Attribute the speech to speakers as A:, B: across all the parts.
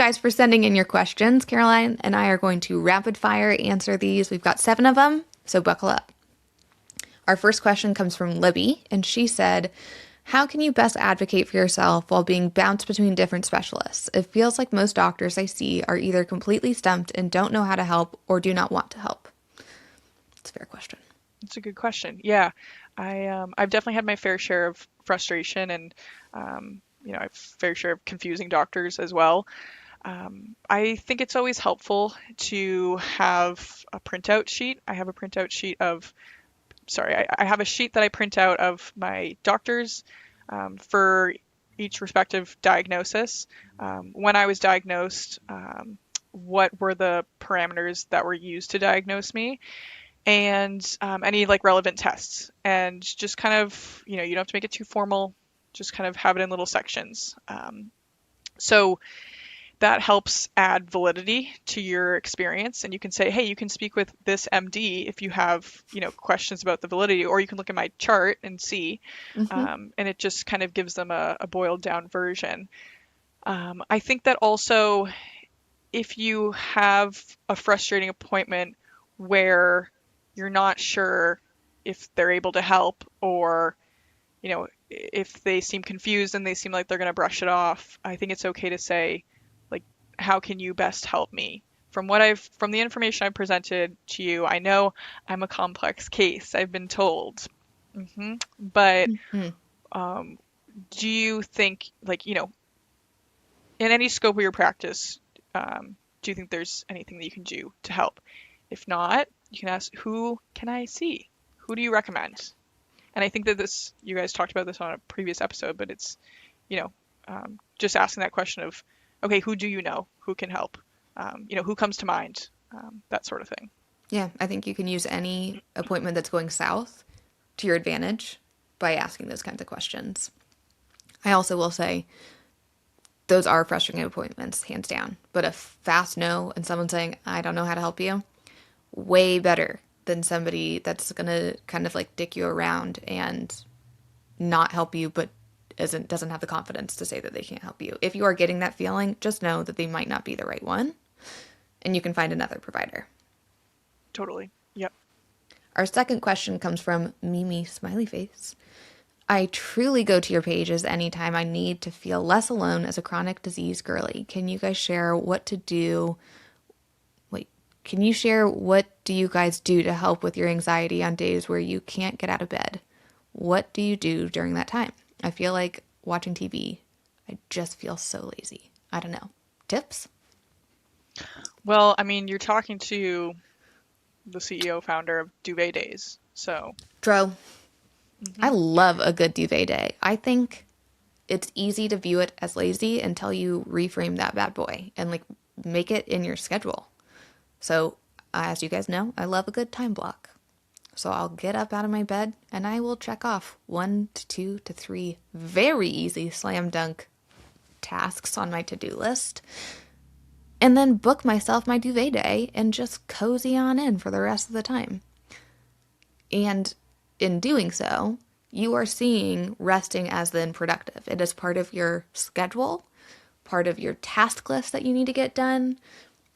A: guys for sending in your questions. Caroline and I are going to rapid fire answer these. We've got 7 of them, so buckle up. Our first question comes from Libby, and she said, how can you best advocate for yourself while being bounced between different specialists? It feels like most doctors I see are either completely stumped and don't know how to help or do not want to help. It's a fair question.
B: It's a good question. Yeah, I've definitely had my fair share of frustration and I've fair share of confusing doctors as well. I think it's always helpful to have a printout sheet. I have a printout sheet of, I have a sheet that I print out of my doctors for each respective diagnosis. When I was diagnosed, what were the parameters that were used to diagnose me, and any like relevant tests, and just kind of, you don't have to make it too formal, just kind of have it in little sections. So that helps add validity to your experience, and you can say, hey, you can speak with this MD if you have, questions about the validity, or you can look at my chart and see, and it just kind of gives them a boiled down version. I think that also, if you have a frustrating appointment where you're not sure if they're able to help, or, if they seem confused and they seem like they're going to brush it off, I think it's okay to say, like, how can you best help me? From the information I've presented to you, I know I'm a complex case, I've been told. But do you think, like, in any scope of your practice, do you think there's anything that you can do to help? If not, you can ask, who can I see? Who do you recommend? And I think that you guys talked about this on a previous episode, but it's, just asking that question of, okay, who do you know? Who can help? Who comes to mind? That sort of thing.
A: Yeah, I think you can use any appointment that's going south to your advantage by asking those kinds of questions. I also will say, those are frustrating appointments, hands down. But a fast no and someone saying, I don't know how to help you, way better than somebody that's going to kind of like dick you around and not help you, but doesn't have the confidence to say that they can't help you. If you are getting that feeling, just know that they might not be the right one, and you can find another provider.
B: Totally. Yep.
A: Our second question comes from Mimi Smiley Face. I truly go to your pages anytime I need to feel less alone as a chronic disease girly. Can you guys share what do you guys do to help with your anxiety on days where you can't get out of bed? What do you do during that time? I feel like watching TV, I just feel so lazy. I don't know. Tips?
B: Well, I mean, you're talking to the CEO founder of Duvet Days, so.
A: Dro. I love a good duvet day. I think it's easy to view it as lazy until you reframe that bad boy and like make it in your schedule. So as you guys know, I love a good time block. So I'll get up out of my bed and I will check off 1 to 2 to 3 very easy slam dunk tasks on my to-do list, and then book myself my duvet day and just cozy on in for the rest of the time. And in doing so, you are seeing resting as then productive. It is part of your schedule, part of your task list that you need to get done,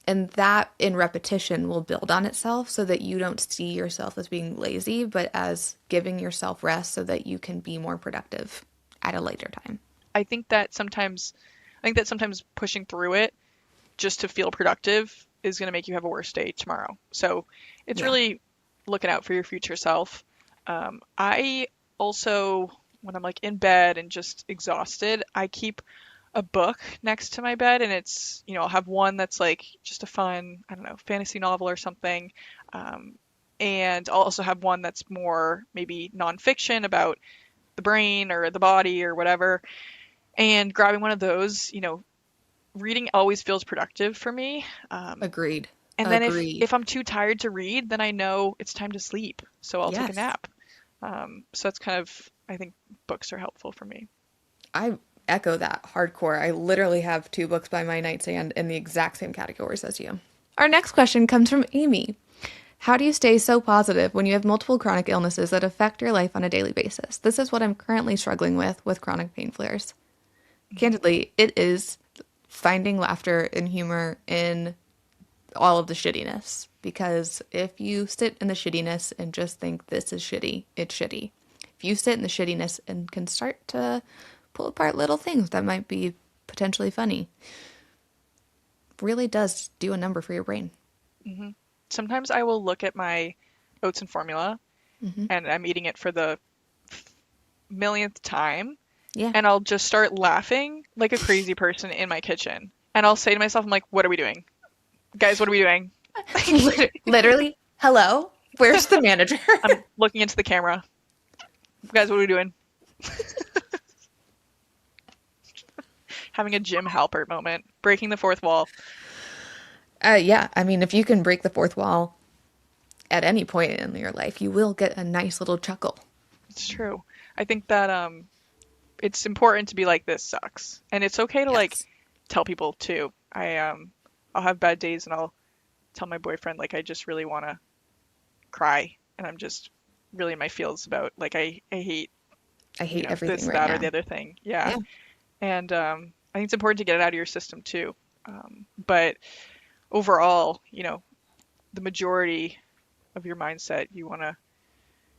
A: and that in repetition will build on itself so that you don't see yourself as being lazy, but as giving yourself rest so that you can be more productive at a later time.
B: I think that sometimes pushing through it just to feel productive is going to make you have a worse day tomorrow. So it's really looking out for your future self. I also, when I'm like in bed and just exhausted, I keep a book next to my bed, and it's, I'll have one that's like just a fun, I don't know, fantasy novel or something. And I'll also have one that's more maybe nonfiction about the brain or the body or whatever. And grabbing one of those, reading always feels productive for me.
A: Agreed.
B: And then if I'm too tired to read, then I know it's time to sleep. So I'll take a nap. So that's kind of, I think books are helpful for me.
A: I echo that hardcore. I literally have 2 books by my nightstand in the exact same categories as you. Our next question comes from Amy. How do you stay so positive when you have multiple chronic illnesses that affect your life on a daily basis? This is what I'm currently struggling with chronic pain flares. Candidly, it is finding laughter and humor in all of the shittiness. Because if you sit in the shittiness and just think this is shitty, it's shitty. If you sit in the shittiness and can start to pull apart little things that might be potentially funny, really does do a number for your brain.
B: Sometimes I will look at my oats and formula and I'm eating it for the millionth time.
A: Yeah.
B: And I'll just start laughing like a crazy person in my kitchen. And I'll say to myself, I'm like, what are we doing? Guys, what are we doing?
A: Literally, hello? Where's the manager?
B: I'm looking into the camera. Guys, what are we doing? Having a Jim Halpert moment, breaking the fourth wall.
A: Yeah, I mean, if you can break the fourth wall at any point in your life, you will get a nice little chuckle.
B: It's true. I think that it's important to be like, this sucks. And it's okay to like tell people too. I'll have bad days and I'll tell my boyfriend like I just really want to cry and I'm just really in my feels about like I hate
A: everything
B: this,
A: right
B: that,
A: now.
B: or the other thing. Yeah. And I think it's important to get it out of your system too. But overall, the majority of your mindset, you want to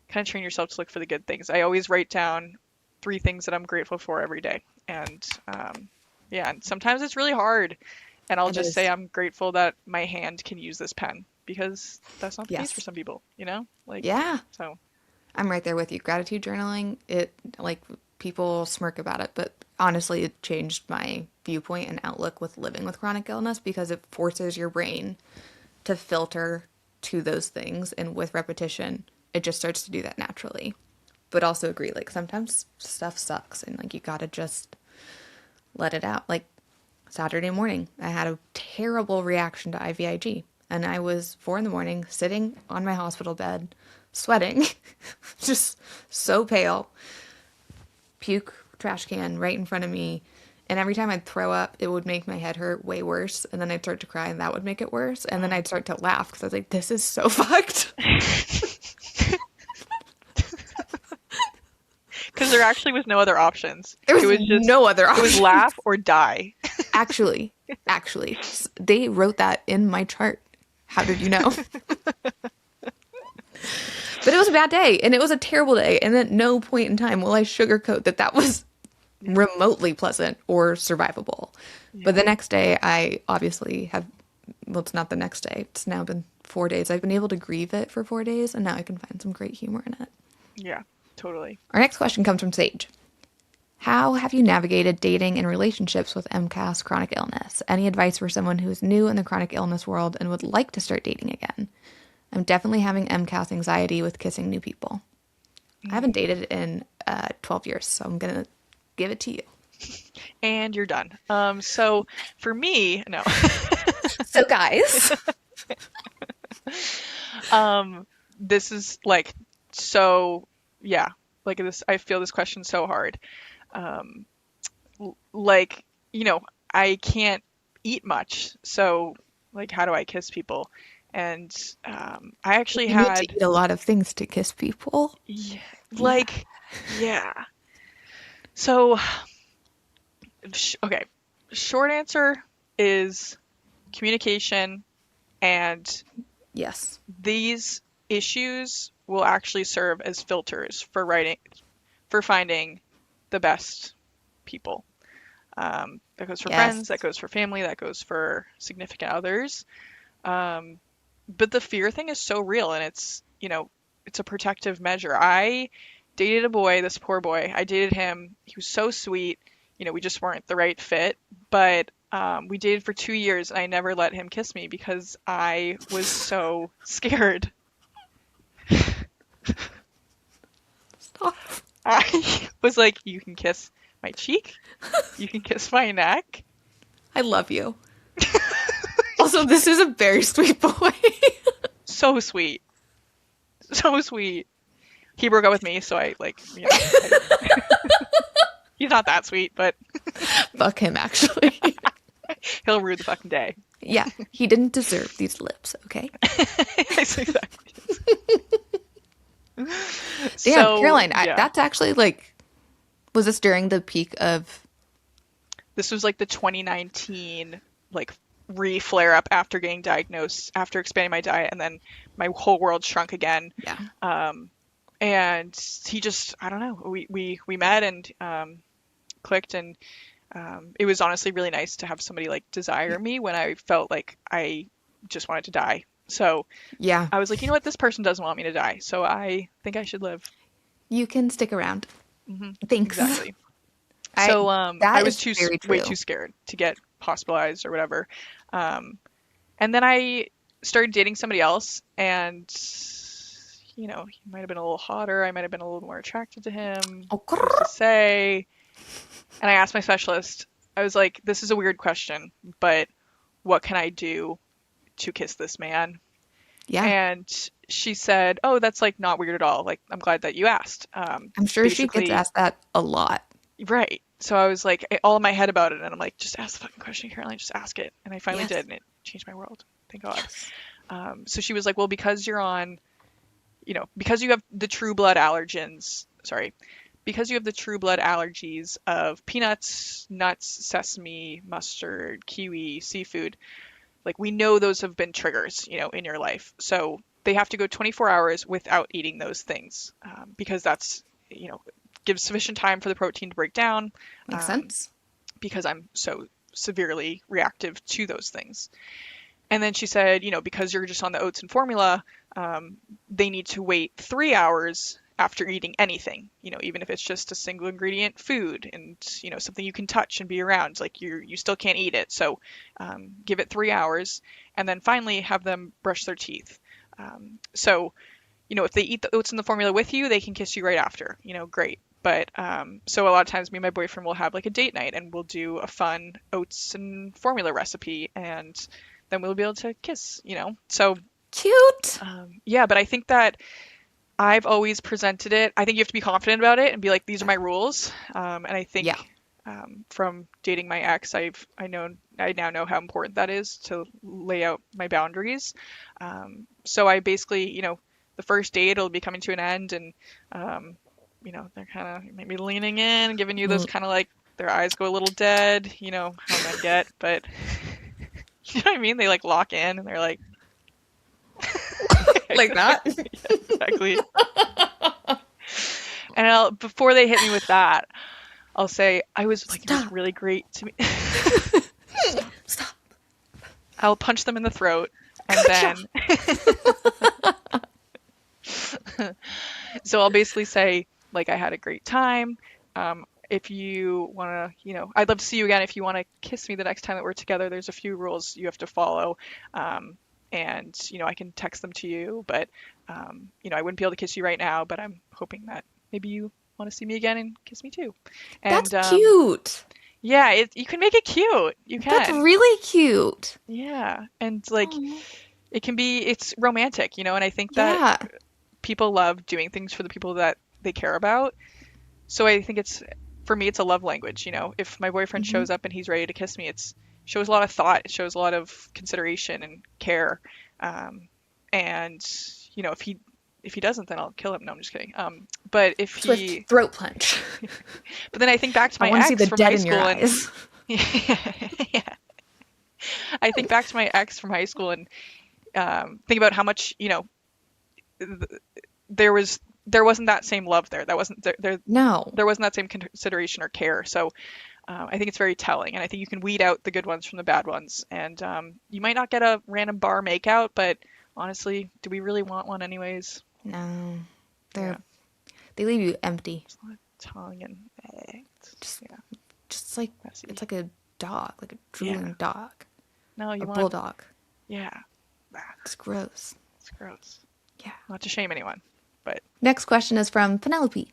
B: kind of train yourself to look for the good things. I always write down 3 things that I'm grateful for every day. And and sometimes it's really hard. And I'll just say I'm grateful that my hand can use this pen because that's not the case for some people, So
A: I'm right there with you. Gratitude journaling, people smirk about it, but honestly, it changed my viewpoint and outlook with living with chronic illness because it forces your brain to filter to those things. And with repetition, it just starts to do that naturally. But also agree, sometimes stuff sucks and you gotta just let it out. Saturday morning, I had a terrible reaction to IVIG. And I was 4 a.m. sitting on my hospital bed, sweating, just so pale. Puke trash can right in front of me. And every time I'd throw up, it would make my head hurt way worse. And then I'd start to cry and that would make it worse. And then I'd start to laugh because I was like, this is so fucked.
B: Because there actually was no other options.
A: There was just no other options.
B: It was laugh or die.
A: Actually, they wrote that in my chart. How did you know? But it was a bad day, and it was a terrible day, and at no point in time will I sugarcoat that was remotely pleasant or survivable. Yeah. But the next day, I obviously it's not the next day. It's now been 4 days. I've been able to grieve it for 4 days, and now I can find some great humor in it.
B: Yeah, totally.
A: Our next question comes from Sage. How have you navigated dating and relationships with MCAS chronic illness? Any advice for someone who is new in the chronic illness world and would like to start dating again? I'm definitely having MCAS anxiety with kissing new people. I haven't dated in 12 years, so I'm going to give it to you.
B: And you're done. So for me, no.
A: So guys.
B: This is this, I feel this question so hard. I can't eat much. So how do I kiss people? And I actually
A: need to eat a lot of things to kiss people.
B: Yeah. So, okay. Short answer is communication, and
A: yes,
B: these issues will actually serve as filters for finding the best people. That goes for friends, that goes for family, that goes for significant others. But the fear thing is so real, and it's a protective measure. I dated a boy, this poor boy. I dated him. He was so sweet. We just weren't the right fit. But we dated for 2 years, and I never let him kiss me because I was so scared.
A: Stop.
B: I was like, you can kiss my cheek. You can kiss my neck.
A: I love you. Also, this is a very sweet boy.
B: So sweet. So sweet. He broke up with me, so he's not that sweet, but
A: fuck him, actually.
B: He'll rue the fucking day.
A: Yeah, he didn't deserve these lips, okay?
B: Yes, exactly.
A: Damn, Caroline, that's actually was this during the peak of
B: this was like the 2019 like re-flare up after getting diagnosed, after expanding my diet, and then my whole world shrunk again.
A: Yeah.
B: And he just, I don't know, we met and clicked, and it was honestly really nice to have somebody like desire me when I felt like I just wanted to die. So
A: Yeah.
B: I was like, you know what, this person doesn't want me to die, so I think I should live.
A: You can stick around.
B: Hmm.
A: Thanks.
B: Exactly.
A: I
B: So
A: that
B: I was
A: is very
B: way
A: true.
B: too scared to get hospitalized or whatever. And then I started dating somebody else, and you know, he might have been a little hotter. I might have been a little more attracted to him.
A: Oh,
B: Who's to say? And I asked my specialist, I was like, this is a weird question, but what can I do to kiss this man?
A: yeah.
B: And she said, oh, that's like not weird at all. Like, I'm glad that you asked.
A: I'm sure she gets
B: Basically,
A: asked that a lot.
B: right. So I was like, all in my head about it, and I'm like, just ask the fucking question, Caroline, just ask it. And I finally
A: Yes.
B: did, and it changed my world. Thank God.
A: Yes.
B: So she was like, well, because you're on, you know, because you have the true blood allergens, sorry, because you have the true blood allergies of peanuts, nuts, sesame, mustard, kiwi, seafood, like we know those have been triggers, you know, in your life. So they have to go 24 hours without eating those things, because that's, you know, gives sufficient time for the protein to break down,
A: Makes sense.
B: because I'm so severely reactive to those things. And then she said, you know, because you're just on the oats and formula, they need to wait 3 hours after eating anything, you know, even if it's just a single ingredient food and, you know, something you can touch and be around, like you still can't eat it. So give it 3 hours, and then finally have them brush their teeth. So, you know, if they eat the oats and the formula with you, they can kiss you right after, you know, great. But so a lot of times me and my boyfriend will have like a date night, and we'll do a fun oats and formula recipe, and then we'll be able to kiss, you know? So,
A: Cute.
B: yeah, but I think that I've always presented it. I think you have to be confident about it and be like, these are my rules. And I think
A: Yeah.
B: from dating my ex, I now know how important that is to lay out my boundaries. So I basically, you know, the first date it'll be coming to an end, and you know, they're kind of maybe leaning in, giving you those
A: Mm.
B: kind of like their eyes go a little dead, you know, how men get, but you know what I mean? They like lock in and they're like,
A: Like that.
B: exactly. And before they hit me with that, I'll say, I was like, it was
A: Stop.
B: really great to me.
A: Stop.
B: I'll punch them in the throat, and
A: Good
B: then, so I'll basically say, like, I had a great time. If you want to, you know, I'd love to see you again. If you want to kiss me the next time that we're together, there's a few rules you have to follow. And, you know, I can text them to you, but, you know, I wouldn't be able to kiss you right now, but I'm hoping that maybe you want to see me again and kiss me too. And,
A: That's cute.
B: yeah, you can make it cute. You
A: That's
B: can.
A: really cute.
B: Yeah. And like,
A: Aw.
B: it's romantic, you know, and I think that
A: Yeah.
B: people love doing things for the people that they care about. So I think for me, it's a love language, you know. If my boyfriend
A: Mhm.
B: shows up and he's ready to kiss me, shows a lot of thought, it shows a lot of consideration and care. And you know, if he doesn't, then I'll kill him. No, I'm just kidding. But if he,
A: Swift throat punch.
B: but then I think back to
A: I
B: my
A: want to see
B: ex
A: the
B: from
A: dead
B: high
A: in your
B: school, and
A: eyes.
B: yeah, I think back to my ex from high school, and think about how much, you know, there wasn't that same love there. That wasn't there.
A: No.
B: There wasn't that same consideration or care. So I think it's very telling, and I think you can weed out the good ones from the bad ones. And you might not get a random bar makeout, but honestly, do we really want one anyways?
A: No.
B: Yeah.
A: They leave you empty.
B: Just a lot of tongue and
A: Just
B: yeah,
A: just like
B: messy.
A: it's like a dog, like a drooling dog.
B: No, you
A: A
B: want
A: bulldog.
B: yeah.
A: It's gross.
B: It's gross.
A: Yeah.
B: Not to shame anyone, but
A: Next question is from Penelope.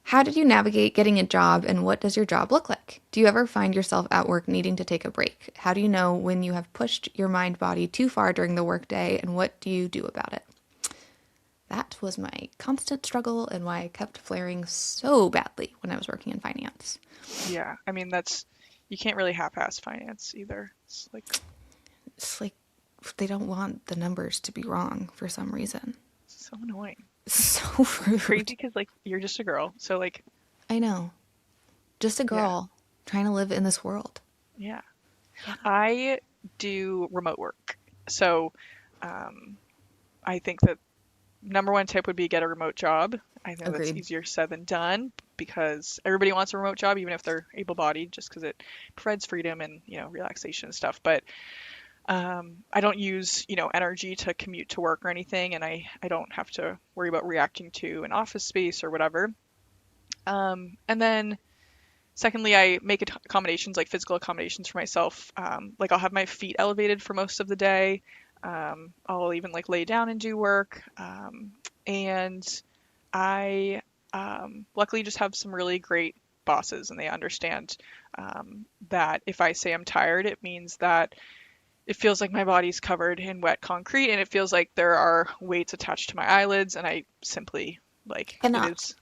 A: How did you navigate getting a job, and what does your job look like? Do you ever find yourself at work needing to take a break? How do you know when you have pushed your mind body too far during the workday, and what do you do about it? That was my constant struggle and why I kept flaring so badly when I was working in finance.
B: yeah, I mean you can't really half-ass finance either. It's
A: like they don't want the numbers to be wrong for some reason.
B: so annoying.
A: So rude.
B: Crazy because like you're just a girl, so like
A: I know. Just a girl trying to live in this world.
B: Yeah.
A: Yeah.
B: I do remote work. So I think that number one tip would be get a remote job. I know that's
A: Agreed.
B: easier said than done because everybody wants a remote job, even if they're able-bodied, just because it provides freedom and, relaxation and stuff. But I don't use, energy to commute to work or anything, and I don't have to worry about reacting to an office space or whatever. And then secondly, I make accommodations, like physical accommodations for myself. Like I'll have my feet elevated for most of the day. I'll even like lay down and do work. And I luckily just have some really great bosses, and they understand that if I say I'm tired, it means that it feels like my body's covered in wet concrete, and it feels like there are weights attached to my eyelids, and I simply like
A: Cannot.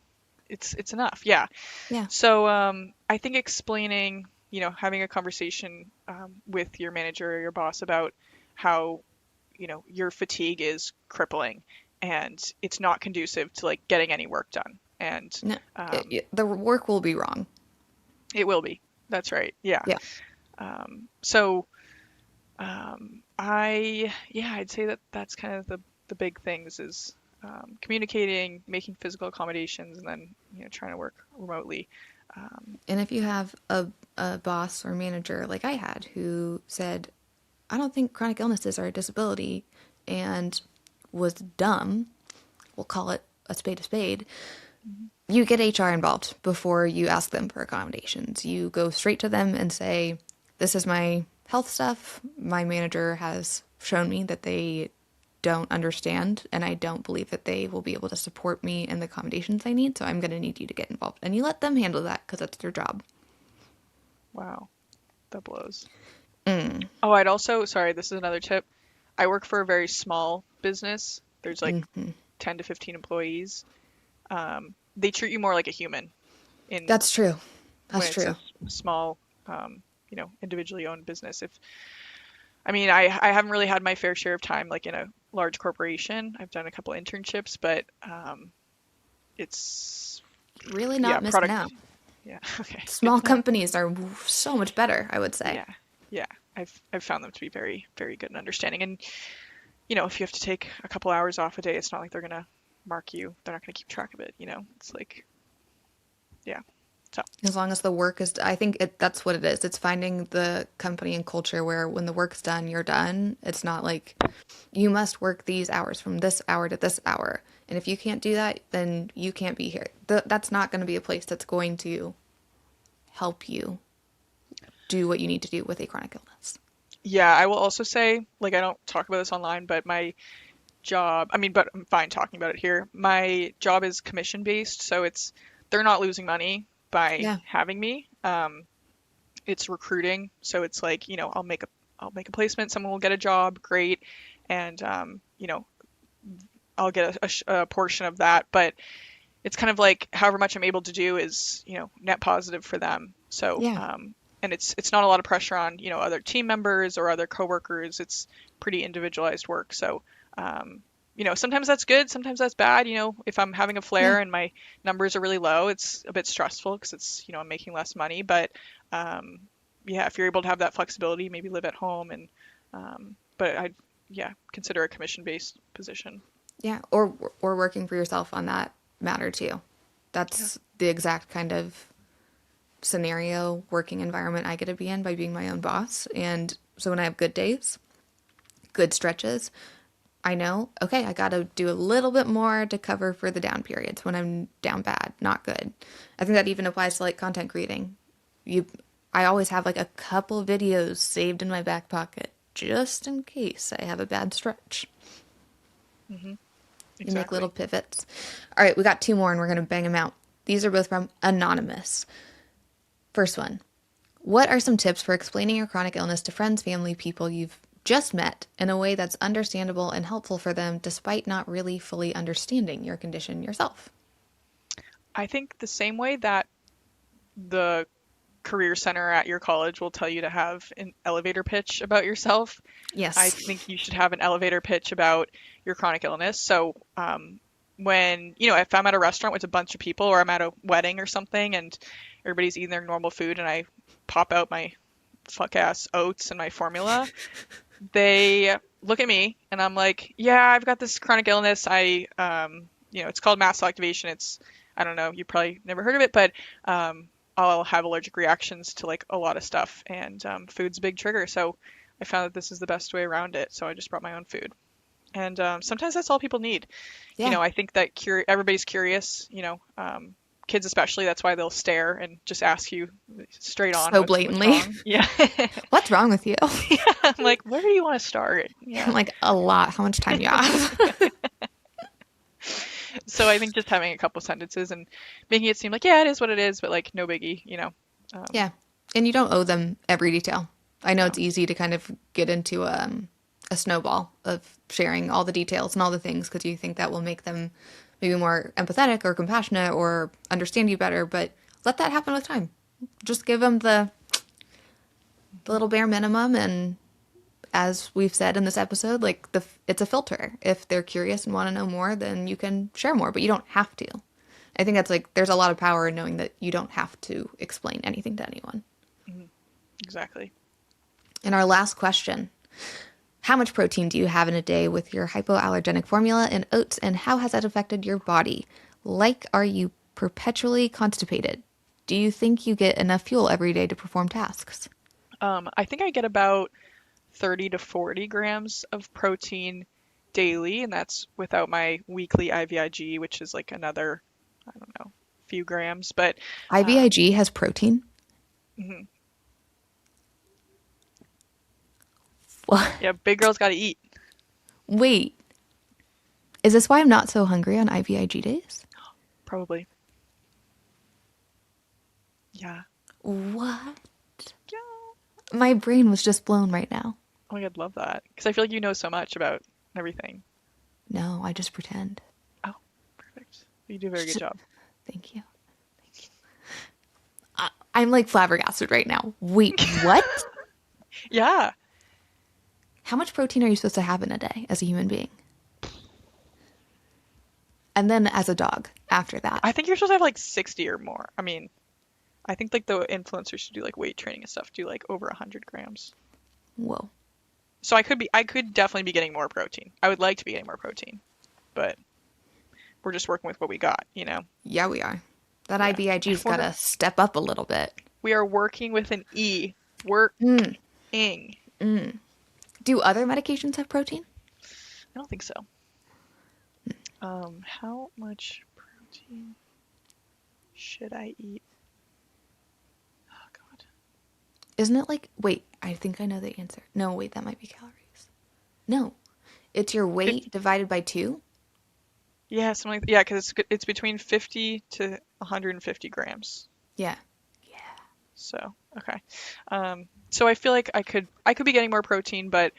B: it's enough. Yeah.
A: Yeah.
B: So I think explaining, having a conversation with your manager or your boss about how, your fatigue is crippling and it's not conducive to like getting any work done. And
A: No, the work will be wrong.
B: it will be. That's right. Yeah.
A: Yeah.
B: So I'd say that that's kind of the big things is communicating, making physical accommodations, and then, trying to work remotely.
A: And if you have a boss or manager like I had who said, I don't think chronic illnesses are a disability and was dumb, we'll call it a spade, you get HR involved before you ask them for accommodations. You go straight to them and say, this is my health stuff. My manager has shown me that they don't understand, and I don't believe that they will be able to support me in the accommodations I need, so I'm going to need you to get involved. And you let them handle that because that's their job.
B: Wow, that blows. Oh, I'd also, sorry, this is another tip. I work for a very small business. There's like 10 to 15 employees. They treat you more like a human in
A: That's true.
B: when
A: That's
B: it's
A: true.
B: a small, individually owned business. I haven't really had my fair share of time like in a large corporation. I've done a couple internships, but it's
A: Really not missing
B: product.
A: out.
B: Yeah, okay, good
A: Small
B: to know.
A: companies are so much better, I would say.
B: Yeah, yeah. I've found them to be very, very good and understanding. And if you have to take a couple hours off a day, it's not like they're gonna mark you. They're not gonna keep track of it. It's like, yeah. So
A: As long as the work is, I think that's what it is. It's finding the company and culture where when the work's done, you're done. It's not like you must work these hours from this hour to this hour. And if you can't do that, then you can't be here. That's not going to be a place that's going to help you do what you need to do with a chronic illness.
B: yeah, I will also say, like, I don't talk about this online, but my job, but I'm fine talking about it here. My job is commission based, so they're not losing money by
A: Yeah.
B: having me. It's recruiting, so it's like, I'll make a placement, someone will get a job, great, and I'll get a portion of that, but it's kind of like however much I'm able to do is, net positive for them. So,
A: Yeah.
B: and it's not a lot of pressure on, other team members or other coworkers. It's pretty individualized work. So, sometimes that's good, sometimes that's bad. If I'm having a
A: Yeah.
B: flare and my numbers are really low, it's a bit stressful because it's, I'm making less money. But yeah, if you're able to have that flexibility, maybe live at home and, but consider a commission-based position.
A: Yeah. Or working for yourself on that matter too. That's the exact kind of scenario, working environment I get to be in by being my own boss. And so when I have good days, good stretches, I know, okay, I got to do a little bit more to cover for the down periods when I'm down bad, not good. I think that even applies to like content creating. I always have like a couple videos saved in my back pocket just in case I have a bad stretch. You make little
B: Exactly.
A: pivots. All right, we got two more and we're going to bang them out. These are both from Anonymous. First one. What are some tips for explaining your chronic illness to friends, family, people you've just met in a way that's understandable and helpful for them despite not really fully understanding your condition yourself?
B: I think the same way that the career center at your college will tell you to have an elevator pitch about yourself, I
A: Yes.
B: think you should have an elevator pitch about your chronic illness. So when, if I'm at a restaurant with a bunch of people or I'm at a wedding or something and everybody's eating their normal food and I pop out my fuck ass oats and my formula, they look at me and I'm like, yeah, I've got this chronic illness. It's called mast cell activation. I don't know, you probably never heard of it, but I'll have allergic reactions to like a lot of stuff, and food's a big trigger. So I found that this is the best way around it. So I just brought my own food. And sometimes that's all people need.
A: Yeah.
B: I think that everybody's curious, kids especially. That's why they'll stare and just ask you straight on.
A: So blatantly.
B: What's wrong. Yeah.
A: What's wrong with you?
B: I'm like, where do you want to start? Yeah.
A: I'm like, a lot. How much time you have?
B: So I think just having a couple sentences and making it seem like, yeah, it is what it is, but like no biggie,
A: Yeah. And you don't owe them every detail. I know it's easy to kind of get into a snowball of sharing all the details and all the things because you think that will make them maybe more empathetic or compassionate or understand you better, but let that happen with time. Just give them the little bare minimum, and as we've said in this episode, like it's a filter. If they're curious and want to know more, then you can share more, but you don't have to. I think that's like, there's a lot of power in knowing that you don't have to explain anything to anyone.
B: Mm-hmm. Exactly.
A: And our last question, how much protein do you have in a day with your hypoallergenic formula and oats, and how has that affected your body? Like, are you perpetually constipated? Do you think you get enough fuel every day to perform tasks?
B: I think I get about 30 to 40 grams of protein daily, and that's without my weekly IVIG, which is like another, I don't know, few grams. But
A: IVIG has protein?
B: Mm-hmm.
A: What?
B: Yeah, big girls got to eat.
A: Wait, is this why I'm not so hungry on IVIG days?
B: Probably. Yeah.
A: What?
B: Yeah.
A: My brain was just blown right now.
B: Oh my God, love that. Because I feel like you know so much about everything.
A: No, I just pretend.
B: Oh, perfect. You do a very good job.
A: Thank you. I'm like flabbergasted right now. Wait, what?
B: Yeah.
A: How much protein are you supposed to have in a day as a human being? And then as a dog after that?
B: I think you're supposed to have like 60 or more. I mean, I think like the influencers should do like weight training and stuff, do like over 100 grams.
A: Whoa.
B: So I could definitely be getting more protein. I would like to be getting more protein, but we're just working with what we got,
A: Yeah, we are. That IVIG's got to step up a little bit.
B: We are working with an E. Working.
A: Do other medications have protein?
B: I don't think so. How much protein should I eat? Oh, God.
A: Isn't it like, wait, I think I know the answer. No, wait, that might be calories. No, it's your weight divided by 2.
B: Yeah, something like that. Yeah, because it's between 50 to 150 grams.
A: Yeah.
B: So, okay. So I feel like I could be getting more protein, but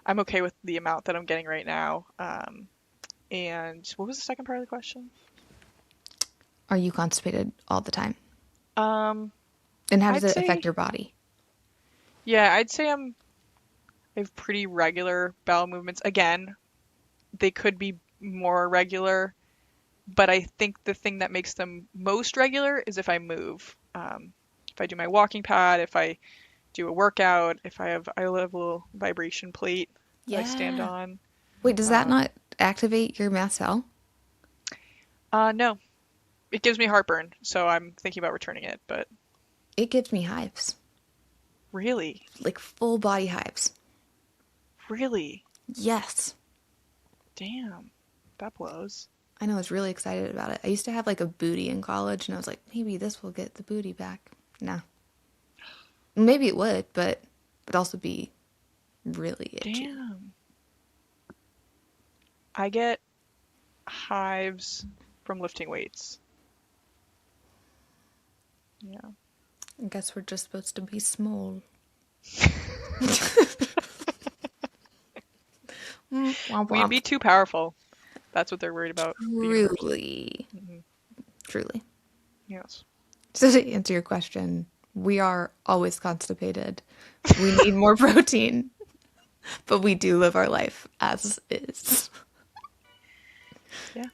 B: I'm okay with the amount that I'm getting right now. And what was the second part of the question?
A: Are you constipated all the time?
B: And
A: how does it affect your body?
B: Yeah, I'd say I have pretty regular bowel movements. Again, they could be more regular, but I think the thing that makes them most regular is if I move. If I do my walking pad, if I do a workout, if I have a little vibration plate that I stand on.
A: Wait, does that not activate your mast cell?
B: No. It gives me heartburn, so I'm thinking about returning it, but...
A: It gives me hives.
B: Really?
A: Like full body hives.
B: Really?
A: Yes.
B: Damn. That blows.
A: I know, I was really excited about it. I used to have like a booty in college, and I was like, maybe this will get the booty back. No. Maybe it would, but it would also be really itchy.
B: Damn. I get hives from lifting weights. Yeah.
A: I guess we're just supposed to be small.
B: We'd be too powerful. That's what they're worried about.
A: Truly.
B: Mm-hmm.
A: Truly.
B: Yes.
A: So to answer your question, we are always constipated. We need more protein, but we do live our life as is.
B: Yeah.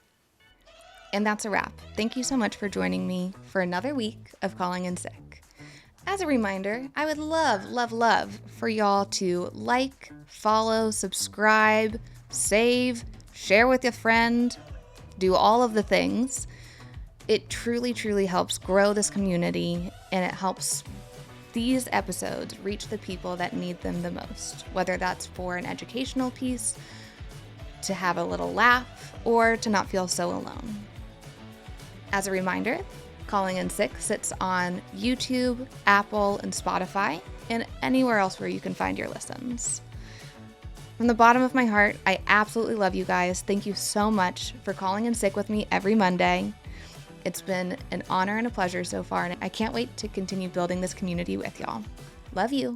A: And that's a wrap. Thank you so much for joining me for another week of Calling in Sick. As a reminder, I would love for y'all to like, follow, subscribe, save, share with a friend, do all of the things. It truly helps grow this community, and it helps these episodes reach the people that need them the most, whether that's for an educational piece, to have a little laugh, or to not feel so alone. As a reminder, Calling in Sick sits on YouTube, Apple, and Spotify, and anywhere else where you can find your listens. From the bottom of my heart, I absolutely love you guys. Thank you so much for calling in sick with me every Monday. It's been an honor and a pleasure so far, and I can't wait to continue building this community with y'all. Love you.